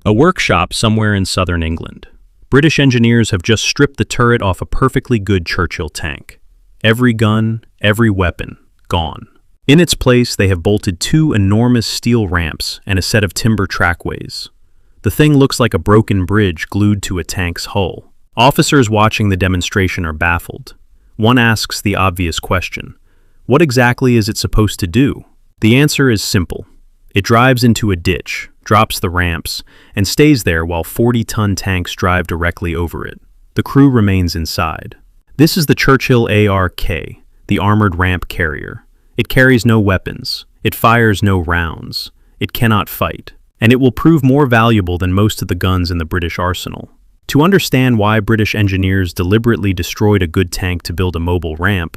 A workshop somewhere in southern England. British engineers have just stripped the turret off a perfectly good Churchill tank. Every gun, every weapon, gone. In its place, they have bolted two enormous steel ramps and a set of timber trackways. The thing looks like a broken bridge glued to a tank's hull. Officers watching the demonstration are baffled. One asks the obvious question: what exactly is it supposed to do? The answer is simple. It drives into a ditch, drops the ramps, and stays there while 40-ton tanks drive directly over it. The crew remains inside. This is the Churchill ARK, the Armoured Ramp Carrier. It carries no weapons. It fires no rounds. It cannot fight. And it will prove more valuable than most of the guns in the British arsenal. To understand why British engineers deliberately destroyed a good tank to build a mobile ramp,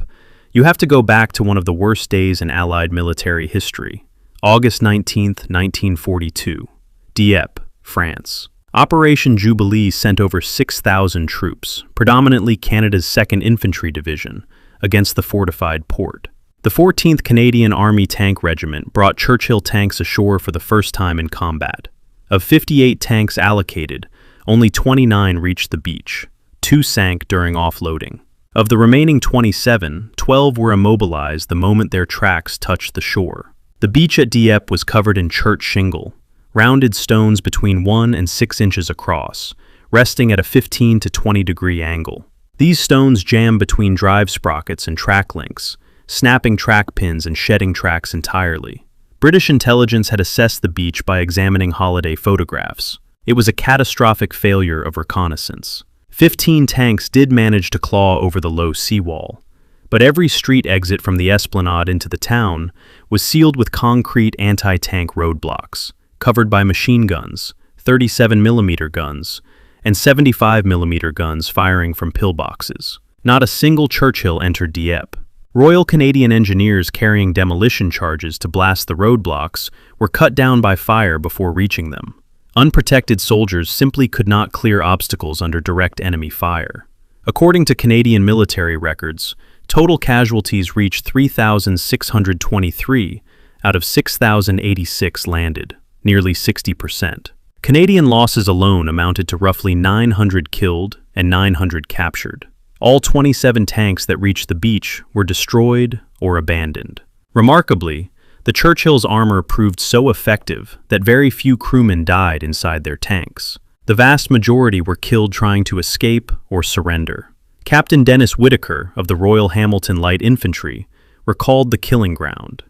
you have to go back to one of the worst days in Allied military history. August 19, 1942. Dieppe, France. Operation Jubilee sent over 6,000 troops, predominantly Canada's 2nd Infantry Division, against the fortified port. The 14th Canadian Army Tank Regiment brought Churchill tanks ashore for the first time in combat. Of 58 tanks allocated, only 29 reached the beach. 2 sank during offloading. Of the remaining 27, 12 were immobilized the moment their tracks touched the shore. The beach at Dieppe was covered in chert shingle, rounded stones between 1 and 6 inches across, resting at a 15 to 20 degree angle. These stones jam between drive sprockets and track links, snapping track pins and shedding tracks entirely. British intelligence had assessed the beach by examining holiday photographs. It was a catastrophic failure of reconnaissance. 15 tanks did manage to claw over the low seawall, but every street exit from the esplanade into the town was sealed with concrete anti-tank roadblocks, covered by machine guns, 37mm guns, and 75mm guns firing from pillboxes. Not a single Churchill entered Dieppe. Royal Canadian engineers carrying demolition charges to blast the roadblocks were cut down by fire before reaching them. Unprotected soldiers simply could not clear obstacles under direct enemy fire. According to Canadian military records, total casualties reached 3,623 out of 6,086 landed, nearly 60%. Canadian losses alone amounted to roughly 900 killed and 900 captured. All 27 tanks that reached the beach were destroyed or abandoned. Remarkably, the Churchill's armor proved so effective that very few crewmen died inside their tanks. The vast majority were killed trying to escape or surrender. Captain Dennis Whitaker of the Royal Hamilton Light Infantry recalled the killing ground.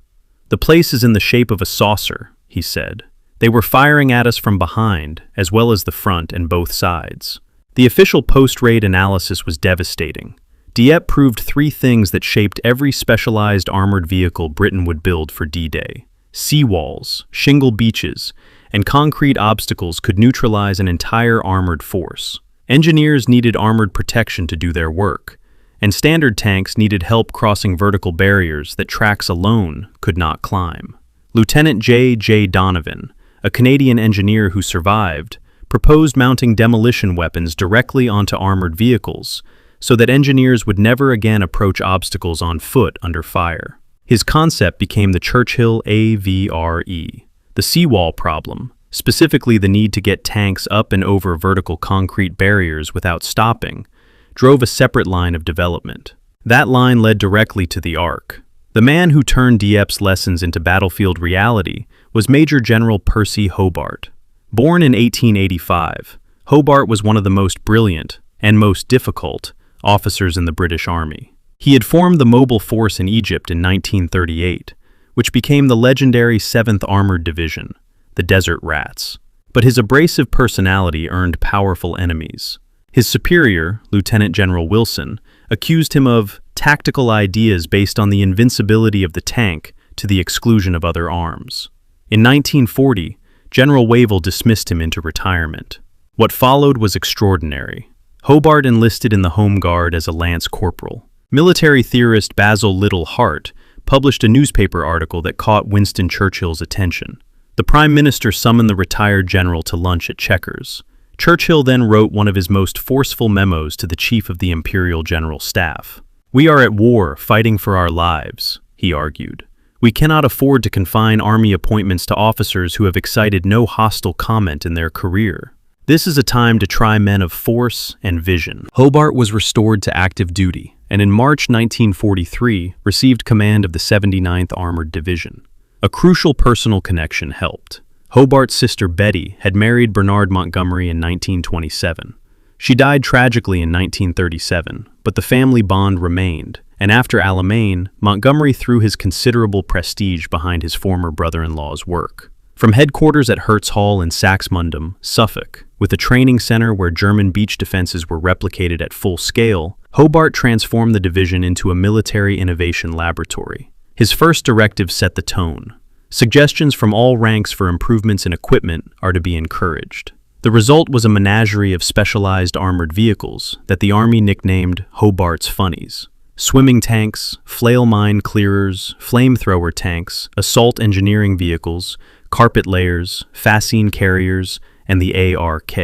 "The place is in the shape of a saucer," he said. "They were firing at us from behind, as well as the front and both sides." The official post-raid analysis was devastating. Dieppe proved 3 things that shaped every specialized armored vehicle Britain would build for D-Day. Seawalls, shingle beaches, and concrete obstacles could neutralize an entire armored force. Engineers needed armored protection to do their work, and standard tanks needed help crossing vertical barriers that tracks alone could not climb. Lieutenant J. Donovan, a Canadian engineer who survived, proposed mounting demolition weapons directly onto armored vehicles so that engineers would never again approach obstacles on foot under fire. His concept became the Churchill AVRE. The seawall problem, specifically the need to get tanks up and over vertical concrete barriers without stopping, drove a separate line of development. That line led directly to the ARK. The man who turned Dieppe's lessons into battlefield reality was Major General Percy Hobart. Born in 1885, Hobart was one of the most brilliant and most difficult officers in the British Army. He had formed the mobile force in Egypt in 1938, which became the legendary 7th Armored Division, the Desert Rats. But his abrasive personality earned powerful enemies. His superior, Lieutenant General Wilson, accused him of tactical ideas based on the invincibility of the tank to the exclusion of other arms. In 1940, General Wavell dismissed him into retirement. What followed was extraordinary. Hobart enlisted in the Home Guard as a lance corporal. Military theorist Basil Liddell Hart published a newspaper article that caught Winston Churchill's attention. The Prime Minister summoned the retired general to lunch at Chequers. Churchill then wrote one of his most forceful memos to the Chief of the Imperial General Staff. "We are at war, fighting for our lives," he argued. We cannot afford to confine Army appointments to officers who have excited no hostile comment in their career. This is a time to try men of force and vision. Hobart was restored to active duty, and in March 1943 received command of the 79th Armored Division. A crucial personal connection helped. Hobart's sister Betty had married Bernard Montgomery in 1927. She died tragically in 1937, but the family bond remained, and after Alamein, Montgomery threw his considerable prestige behind his former brother-in-law's work. From headquarters at Hertz Hall in Saxmundham, Suffolk, with a training center where German beach defenses were replicated at full scale, Hobart transformed the division into a military innovation laboratory. His first directive set the tone. Suggestions from all ranks for improvements in equipment are to be encouraged. The result was a menagerie of specialized armored vehicles that the Army nicknamed Hobart's Funnies. Swimming tanks, flail mine clearers, flamethrower tanks, assault engineering vehicles, carpet layers, fascine carriers, and the ARK.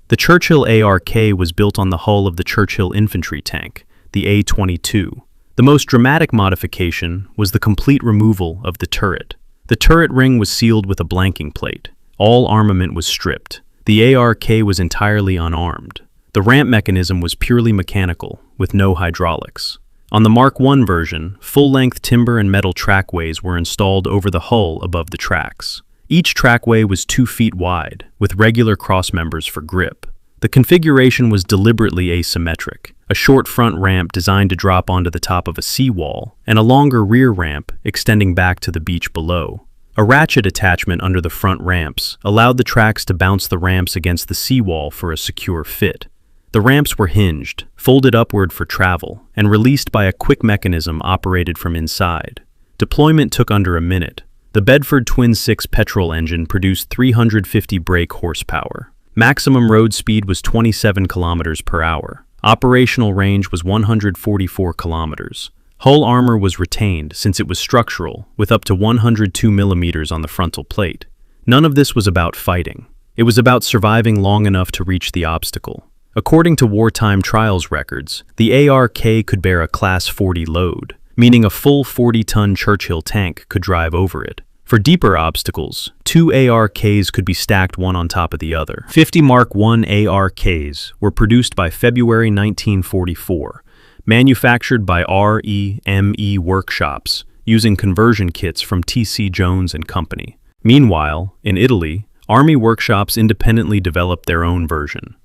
The Churchill ARK was built on the hull of the Churchill infantry tank, the A-22. The most dramatic modification was the complete removal of the turret. The turret ring was sealed with a blanking plate. All armament was stripped. The ARK was entirely unarmed. The ramp mechanism was purely mechanical, with no hydraulics. On the Mark I version, full-length timber and metal trackways were installed over the hull above the tracks. Each trackway was 2 feet wide, with regular crossmembers for grip. The configuration was deliberately asymmetric, a short front ramp designed to drop onto the top of a seawall, and a longer rear ramp extending back to the beach below. A ratchet attachment under the front ramps allowed the tracks to bounce the ramps against the seawall for a secure fit. The ramps were hinged, folded upward for travel, and released by a quick mechanism operated from inside. Deployment took under a minute. The Bedford Twin-6 petrol engine produced 350 brake horsepower. Maximum road speed was 27 kilometers per hour. Operational range was 144 kilometers. Hull armor was retained since it was structural, with up to 102 millimeters on the frontal plate. None of this was about fighting. It was about surviving long enough to reach the obstacle. According to wartime trials records, the ARK could bear a Class 40 load, meaning a full 40-ton Churchill tank could drive over it. For deeper obstacles, 2 ARKs could be stacked one on top of the other. 50 Mark I ARKs were produced by February 1944, manufactured by REME workshops, using conversion kits from T.C. Jones and Company. Meanwhile, in Italy, Army workshops independently developed their own version.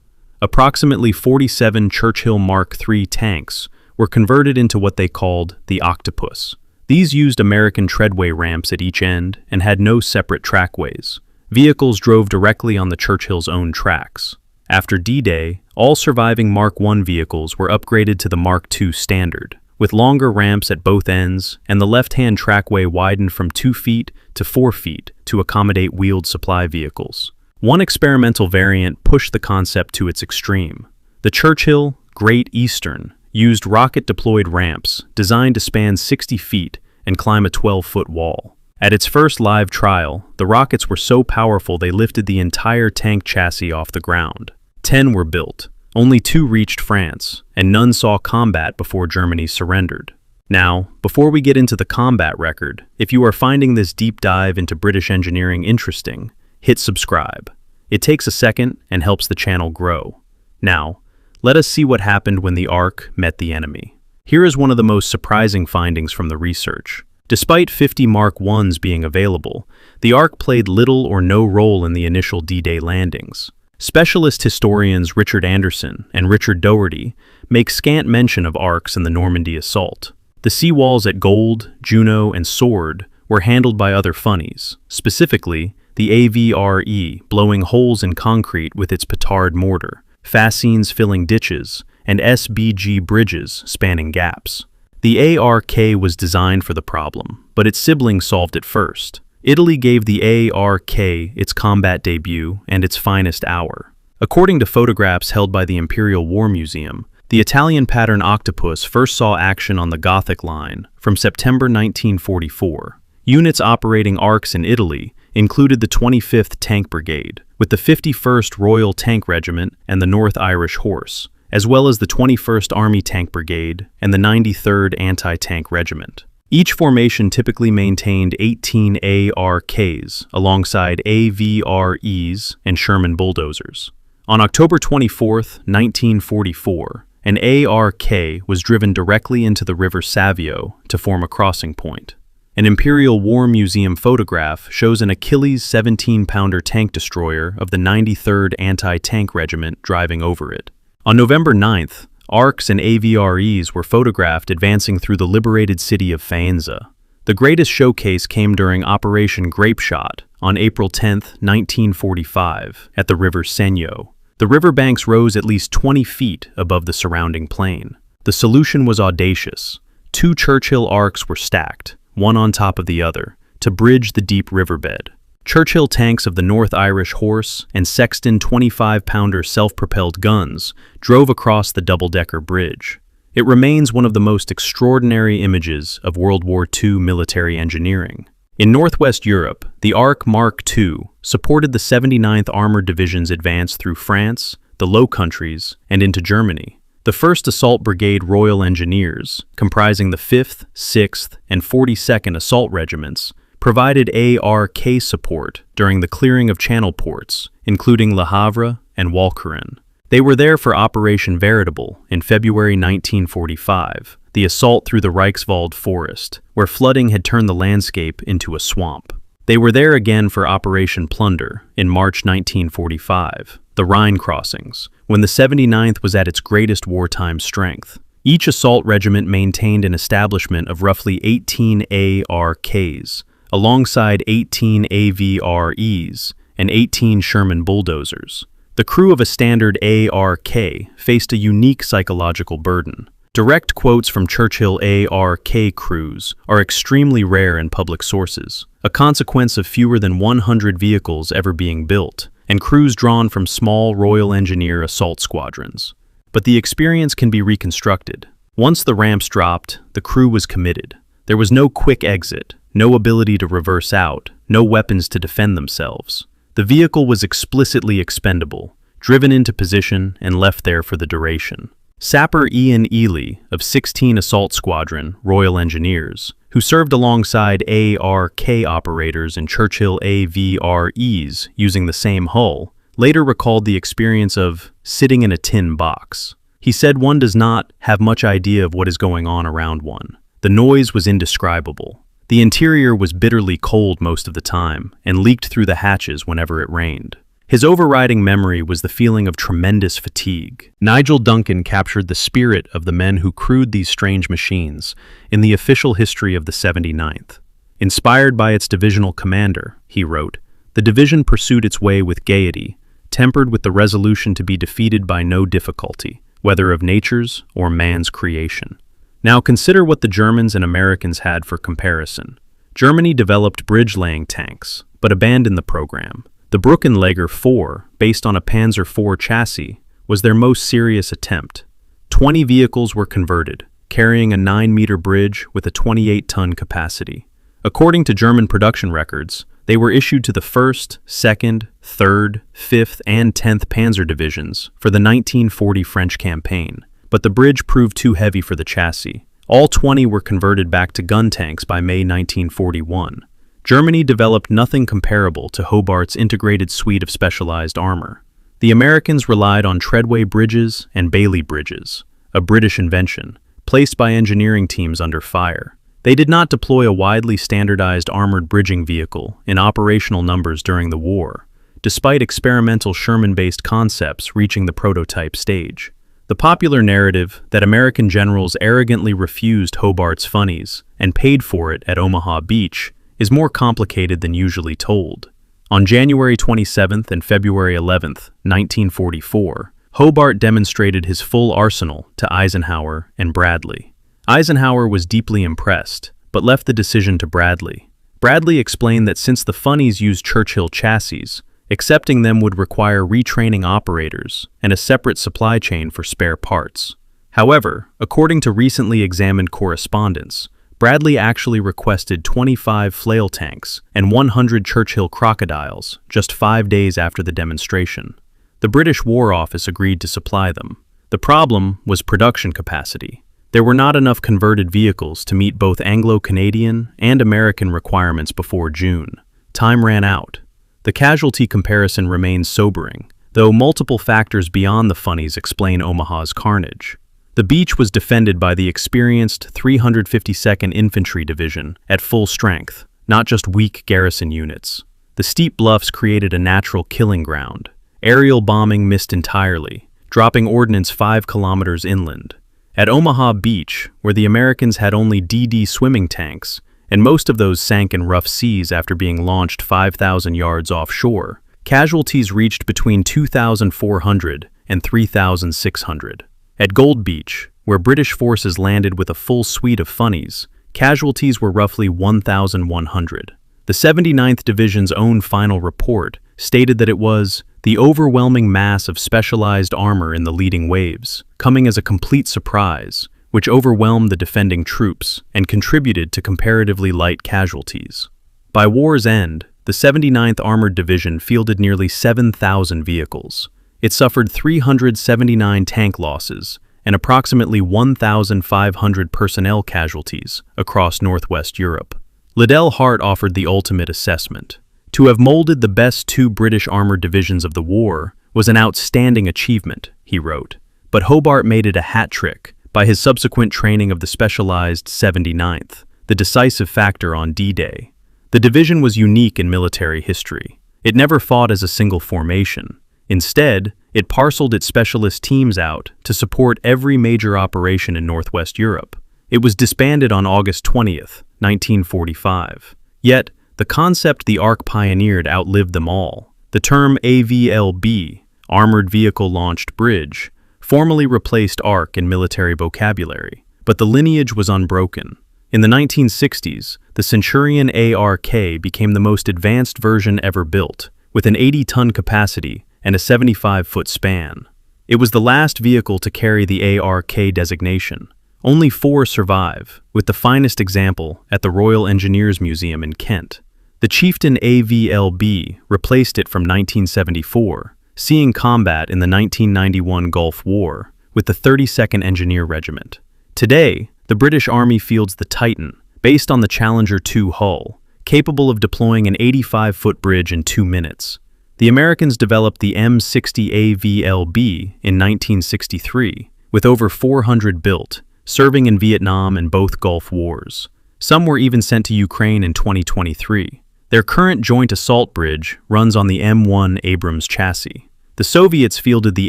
Approximately 47 Churchill Mark III tanks were converted into what they called the Octopus. These used American treadway ramps at each end and had no separate trackways. Vehicles drove directly on the Churchill's own tracks. After D-Day, all surviving Mark I vehicles were upgraded to the Mark II standard, with longer ramps at both ends, and the left-hand trackway widened from 2 feet to 4 feet to accommodate wheeled supply vehicles. One experimental variant pushed the concept to its extreme. The Churchill Great Eastern used rocket-deployed ramps designed to span 60 feet and climb a 12-foot wall. At its first live trial, the rockets were so powerful they lifted the entire tank chassis off the ground. 10 were built. Only 2 reached France, and none saw combat before Germany surrendered. Now, before we get into the combat record, if you are finding this deep dive into British engineering interesting, hit subscribe. It takes a second and helps the channel grow. Now, let us see what happened when the ARK met the enemy. Here is one of the most surprising findings from the research. Despite 50 Mark I's being available, the ARK played little or no role in the initial D-Day landings. Specialist historians Richard Anderson and Richard Doherty make scant mention of ARKs in the Normandy assault. The seawalls at Gold, Juno, and Sword were handled by other Funnies, specifically the AVRE blowing holes in concrete with its petard mortar, fascines filling ditches, and SBG bridges spanning gaps. The ARK was designed for the problem, but its siblings solved it first. Italy gave the ARK its combat debut and its finest hour. According to photographs held by the Imperial War Museum, the Italian pattern Octopus first saw action on the Gothic Line from September 1944. Units operating ARKs in Italy included the 25th Tank Brigade, with the 51st Royal Tank Regiment and the North Irish Horse, as well as the 21st Army Tank Brigade and the 93rd Anti-Tank Regiment. Each formation typically maintained 18 ARKs alongside AVREs and Sherman bulldozers. On October 24, 1944, an ARK was driven directly into the River Senio to form a crossing point. An Imperial War Museum photograph shows an Achilles 17-pounder tank destroyer of the 93rd Anti-Tank Regiment driving over it. On November 9th, ARKs and AVREs were photographed advancing through the liberated city of Faenza. The greatest showcase came during Operation Grapeshot on April 10, 1945, at the River Senio. The riverbanks rose at least 20 feet above the surrounding plain. The solution was audacious. 2 Churchill ARKs were stacked, one on top of the other, to bridge the deep riverbed. Churchill tanks of the North Irish Horse and Sexton 25-pounder self-propelled guns drove across the double-decker bridge. It remains one of the most extraordinary images of World War II military engineering. In Northwest Europe, the ARK Mark II supported the 79th Armored Division's advance through France, the Low Countries, and into Germany. The 1st Assault Brigade Royal Engineers, comprising the 5th, 6th, and 42nd Assault Regiments, provided ARK support during the clearing of channel ports, including Le Havre and Walcheren. They were there for Operation Veritable in February 1945, the assault through the Reichswald forest, where flooding had turned the landscape into a swamp. They were there again for Operation Plunder in March 1945, the Rhine crossings, when the 79th was at its greatest wartime strength. Each assault regiment maintained an establishment of roughly 18 ARKs, alongside 18 AVREs and 18 Sherman bulldozers. The crew of a standard ARK faced a unique psychological burden. Direct quotes from Churchill ARK crews are extremely rare in public sources, a consequence of fewer than 100 vehicles ever being built, and crews drawn from small Royal Engineer assault squadrons. But the experience can be reconstructed. Once the ramps dropped, the crew was committed. There was no quick exit, no ability to reverse out, no weapons to defend themselves. The vehicle was explicitly expendable, driven into position and left there for the duration. Sapper Ian Ely of 16 Assault Squadron, Royal Engineers, who served alongside ARK operators in Churchill AVREs using the same hull, later recalled the experience of sitting in a tin box. He said one does not have much idea of what is going on around one. The noise was indescribable. The interior was bitterly cold most of the time and leaked through the hatches whenever it rained. His overriding memory was the feeling of tremendous fatigue. Nigel Duncan captured the spirit of the men who crewed these strange machines in the official history of the 79th. Inspired by its divisional commander, he wrote, "The division pursued its way with gaiety, tempered with the resolution to be defeated by no difficulty, whether of nature's or man's creation." Now consider what the Germans and Americans had for comparison. Germany developed bridge-laying tanks, but abandoned the program. The Brückenleger 4, based on a Panzer IV chassis, was their most serious attempt. 20 vehicles were converted, carrying a 9-meter bridge with a 28-ton capacity. According to German production records, they were issued to the 1st, 2nd, 3rd, 5th, and 10th Panzer Divisions for the 1940 French campaign, but the bridge proved too heavy for the chassis. All 20 were converted back to gun tanks by May 1941. Germany developed nothing comparable to Hobart's integrated suite of specialized armor. The Americans relied on treadway bridges and Bailey bridges, a British invention, placed by engineering teams under fire. They did not deploy a widely standardized armored bridging vehicle in operational numbers during the war, despite experimental Sherman-based concepts reaching the prototype stage. The popular narrative that American generals arrogantly refused Hobart's Funnies and paid for it at Omaha Beach is more complicated than usually told. On January 27th and February 11th, 1944, Hobart demonstrated his full arsenal to Eisenhower and Bradley. Eisenhower was deeply impressed, but left the decision to Bradley. Bradley explained that since the Funnies used Churchill chassis, accepting them would require retraining operators and a separate supply chain for spare parts. However, according to recently examined correspondence, Bradley actually requested 25 flail tanks and 100 Churchill crocodiles just 5 days after the demonstration. The British War Office agreed to supply them. The problem was production capacity. There were not enough converted vehicles to meet both Anglo-Canadian and American requirements before June. Time ran out. The casualty comparison remains sobering, though multiple factors beyond the Funnies explain Omaha's carnage. The beach was defended by the experienced 352nd Infantry Division at full strength, not just weak garrison units. The steep bluffs created a natural killing ground. Aerial bombing missed entirely, dropping ordnance 5 kilometers inland. At Omaha Beach, where the Americans had only DD swimming tanks, and most of those sank in rough seas after being launched 5,000 yards offshore, casualties reached between 2,400 and 3,600. At Gold Beach, where British forces landed with a full suite of Funnies, casualties were roughly 1,100. The 79th Division's own final report stated that it was the overwhelming mass of specialized armor in the leading waves, coming as a complete surprise, which overwhelmed the defending troops and contributed to comparatively light casualties. By war's end, the 79th Armored Division fielded nearly 7,000 vehicles. It suffered 379 tank losses and approximately 1,500 personnel casualties across Northwest Europe. Liddell Hart offered the ultimate assessment. To have molded the best 2 British armored divisions of the war was an outstanding achievement, he wrote, but Hobart made it a hat trick by his subsequent training of the specialized 79th, the decisive factor on D-Day. The division was unique in military history. It never fought as a single formation. Instead, it parceled its specialist teams out to support every major operation in Northwest Europe. It was disbanded on August 20th, 1945. Yet, the concept the ARK pioneered outlived them all. The term AVLB, Armored Vehicle Launched Bridge, formally replaced ARK in military vocabulary, but the lineage was unbroken. In the 1960s, the Centurion ARK became the most advanced version ever built, with an 80-ton capacity and a 75-foot span. It was the last vehicle to carry the ARK designation. Only 4 survive, with the finest example at the Royal Engineers Museum in Kent. The Chieftain AVLB replaced it from 1974, seeing combat in the 1991 Gulf War with the 32nd Engineer Regiment. Today, the British Army fields the Titan, based on the Challenger 2 hull, capable of deploying an 85-foot bridge in 2 minutes. The Americans developed the M60 AVLB in 1963, with over 400 built, serving in Vietnam and both Gulf Wars. Some were even sent to Ukraine in 2023. Their current joint assault bridge runs on the M1 Abrams chassis. The Soviets fielded the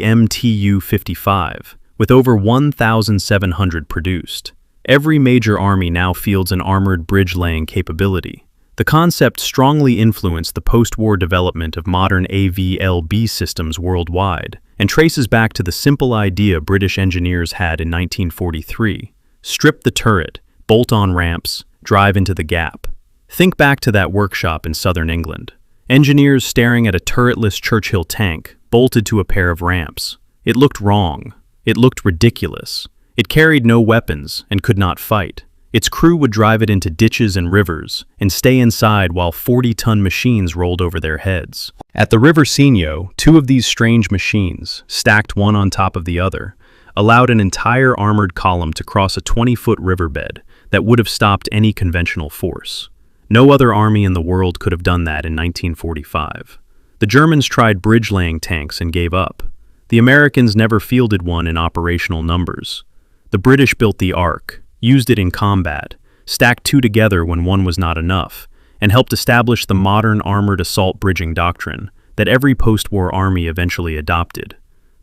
MTU-55, with over 1,700 produced. Every major army now fields an armored bridge-laying capability. The concept strongly influenced the post-war development of modern AVLB systems worldwide, and traces back to the simple idea British engineers had in 1943. Strip the turret, bolt on ramps, drive into the gap. Think back to that workshop in southern England. Engineers staring at a turretless Churchill tank, bolted to a pair of ramps. It looked wrong. It looked ridiculous. It carried no weapons and could not fight. Its crew would drive it into ditches and rivers and stay inside while 40-ton machines rolled over their heads. At the River Senio, 2 of these strange machines, stacked one on top of the other, allowed an entire armored column to cross a 20-foot riverbed that would have stopped any conventional force. No other army in the world could have done that in 1945. The Germans tried bridge-laying tanks and gave up. The Americans never fielded one in operational numbers. The British built the ARK, used it in combat, stacked 2 together when one was not enough, and helped establish the modern armored assault bridging doctrine that every post-war army eventually adopted.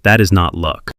That is not luck.